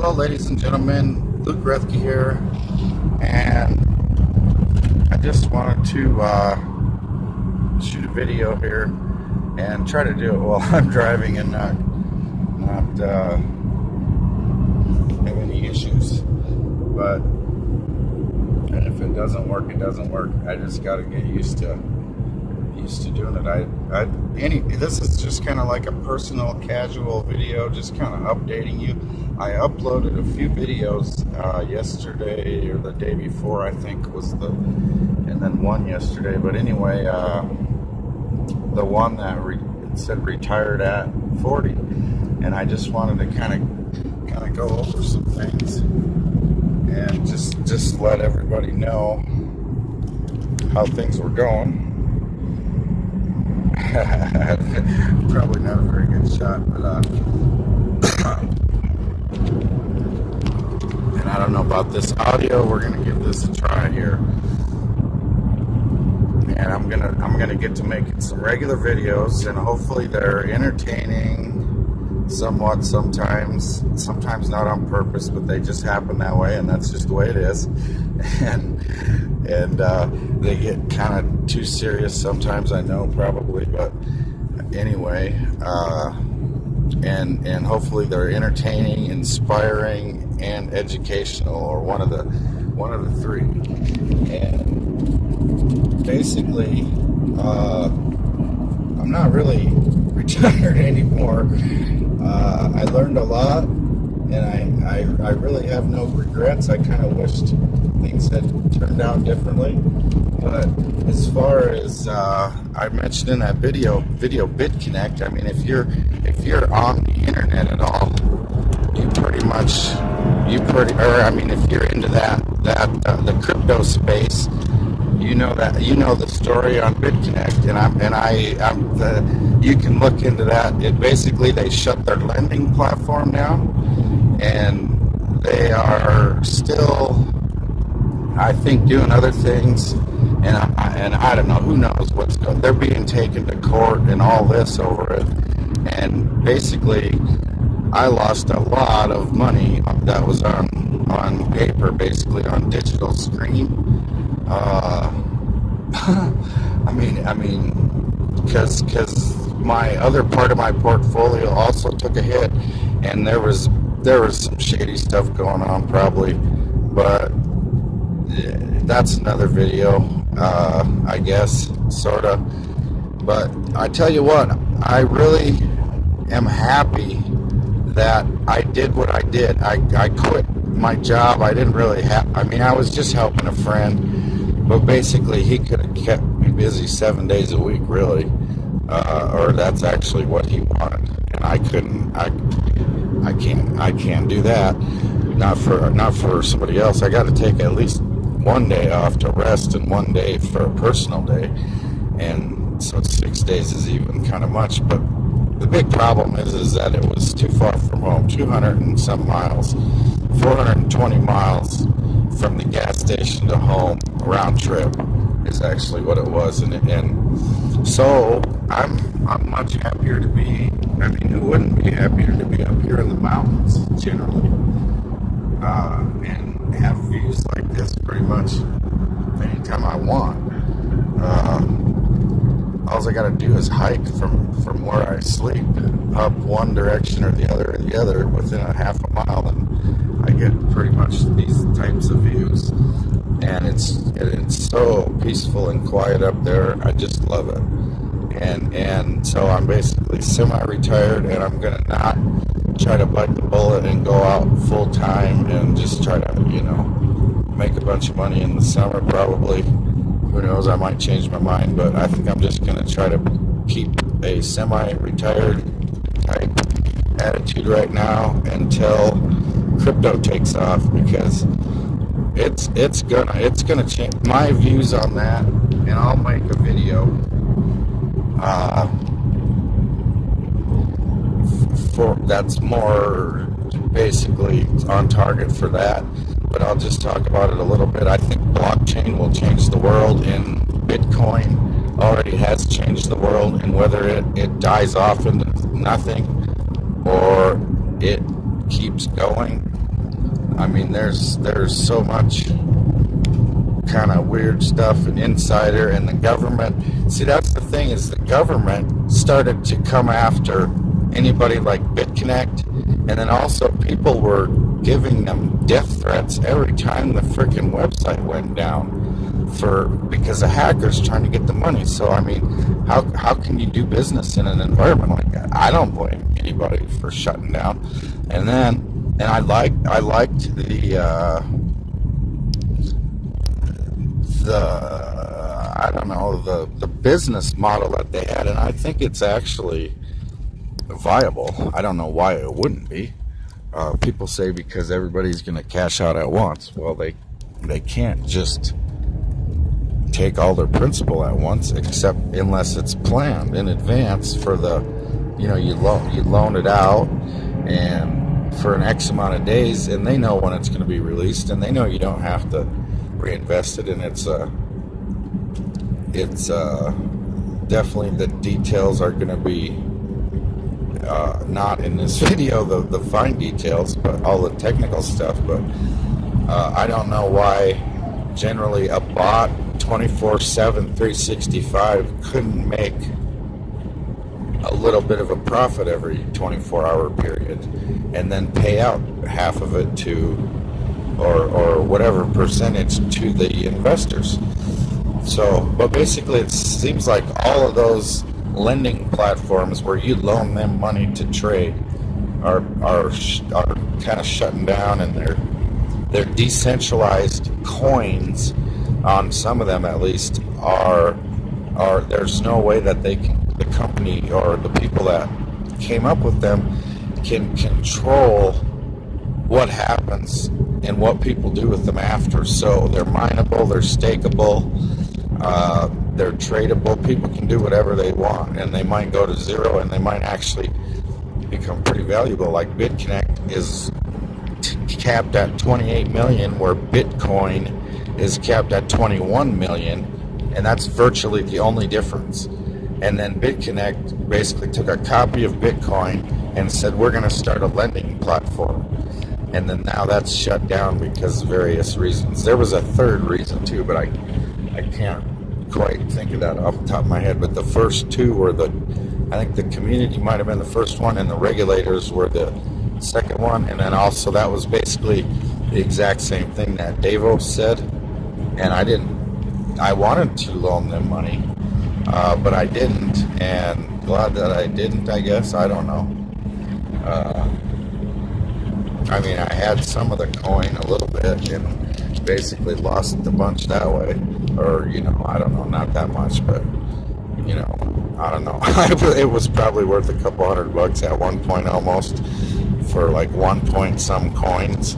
Hello, ladies and gentlemen. Luke Rethke here, and I just wanted to shoot a video here and try to do it while I'm driving and not have any issues. But and if it doesn't work, it doesn't work. I just got to get used to doing it. This is just kind of like a personal, casual video, just kind of updating you. I uploaded a few videos yesterday or the day before, I think and then one yesterday. But anyway, the one that it said retired at 40, and I just wanted to kind of go over some things and just let everybody know how things were going. Probably not a very good shot, but and I don't know about this audio. We're gonna give this a try here, and I'm gonna get to making some regular videos, and hopefully they're entertaining somewhat. Sometimes not on purpose, but they just happen that way, and that's just the way it is. And they get kind of too serious sometimes, I know, probably, but anyway, and hopefully they're entertaining, inspiring, and educational, or one of the three. And basically, I'm not really retired anymore. I learned a lot, and I really have no regrets. I kind of wished things had turned out differently. But as far as I mentioned in that video bitconnect, I mean, if you're on the internet at all, if you're into the crypto space, you know the story on bitconnect, and you can look into that. They shut their lending platform down, and they are still, I think, doing other things, and I don't know, who knows what's going. They're being taken to court and all this over it, and basically, I lost a lot of money that was on paper, basically on digital screen. Because my other part of my portfolio also took a hit, and there was some shady stuff going on, probably, but that's another video, I guess, sort of. But I tell you what, I really am happy that I did what I did. I quit my job. I didn't really I was just helping a friend, but basically he could have kept me busy 7 days a week, really, or that's actually what he wanted, and I couldn't. I can't do that. Not for somebody else. I got to take at least one day off to rest and one day for a personal day, and so 6 days is even kind of much. But the big problem is that it was too far from home, 200 and some miles, 420 miles from the gas station to home, round trip is actually what it was, and so I'm much happier to be. I mean, who wouldn't be happier to be up here in the mountains generally, and have views like this pretty much anytime I want. All I gotta do is hike from where I sleep up one direction or the other within a half a mile, and I get pretty much these types of views. And it's so peaceful and quiet up there. I just love it. And so I'm basically semi-retired, and I'm gonna not try to bite the bullet and go out full time and just try to, make a bunch of money in the summer, probably. Who knows, I might change my mind, but I think I'm just going to try to keep a semi-retired type attitude right now until crypto takes off, because it's gonna change my views on that, and I'll make a video for that's more basically on target for that. But I'll just talk about it a little bit. I think blockchain will change the world, and Bitcoin already has changed the world, and whether it dies off into nothing or it keeps going, I mean, there's so much kind of weird stuff and insider, and the government. See, that's the thing, is the government started to come after anybody like bitconnect, and then also people were giving them death threats every time the freaking website went down, because the hackers trying to get the money. So I mean, how can you do business in an environment like that? I don't blame anybody for shutting down. And I liked I don't know, the business model that they had, and I think it's actually viable. I don't know why it wouldn't be. People say because everybody's going to cash out at once. Well, they can't just take all their principal at once, except unless it's planned in advance for the, you loan it out and for an X amount of days, and they know when it's going to be released, and they know you don't have to reinvest it, and it's definitely, the details are going to be not in this video, the fine details, but all the technical stuff. But I don't know why generally a bot 24/7 365 couldn't make a little bit of a profit every 24-hour period and then pay out half of it to, or whatever percentage, to the investors. So, but basically it seems like all of those lending platforms where you loan them money to trade are kind of shutting down, and they're decentralized coins. On some of them, at least, are there's no way that the company or the people that came up with them can control what happens and what people do with them after. So they're mineable, they're stakeable, they're tradable. People can do whatever they want, and they might go to zero, and they might actually become pretty valuable. Like bitconnect is capped at 28 million, where Bitcoin is capped at 21 million, and that's virtually the only difference. And then bitconnect basically took a copy of Bitcoin and said, we're going to start a lending platform. And then now that's shut down because of various reasons. There was a third reason too, but I can't quite think of that off the top of my head. But the first two were I think the community might have been the first one, and the regulators were the second one. And then also that was basically the exact same thing that Davos said. And I wanted to loan them money, but I didn't, and glad that I didn't, I guess. I don't know. I mean, I had some of the coin a little bit and basically lost the bunch that way. Or, I don't know, not that much, but, I don't know. It was probably worth a couple $100 at one point almost, for like 1 point some coins.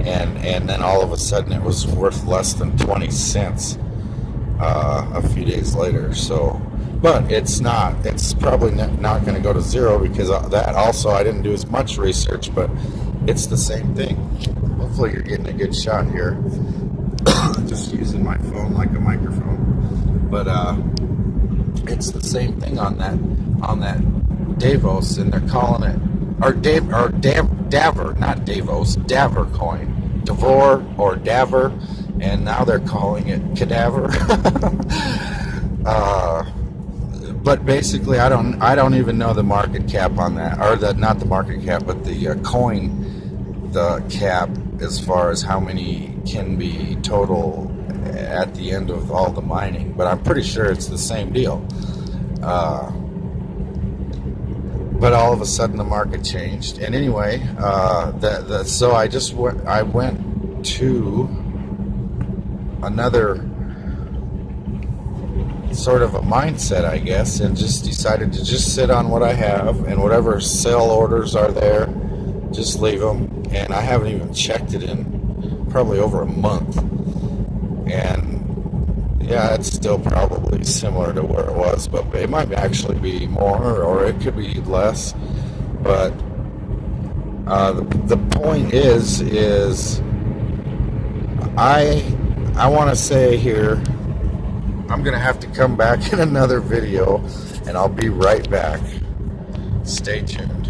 And then all of a sudden it was worth less than 20 cents a few days later. So, but it's probably not going to go to zero, because that also, I didn't do as much research, but it's the same thing. Hopefully you're getting a good shot here. Just using my phone like a microphone. But it's the same thing on that Davos, and they're calling it, or Daver, not Davos, Daver coin. Davor or Daver, and now they're calling it Cadaver. But basically, I don't even know the market cap on that, or not the market cap, but the coin, the cap, as far as how many can be total at the end of all the mining. But I'm pretty sure it's the same deal. But all of a sudden the market changed. And anyway, so I went to another sort of a mindset, I guess, and just decided to just sit on what I have, and whatever sell orders are there, just leave them. And I haven't even checked it in probably over a month. And yeah, it's still probably similar to where it was, but it might actually be more, or it could be less. But the point is I want to say here, I'm going to have to come back in another video, and I'll be right back. Stay tuned.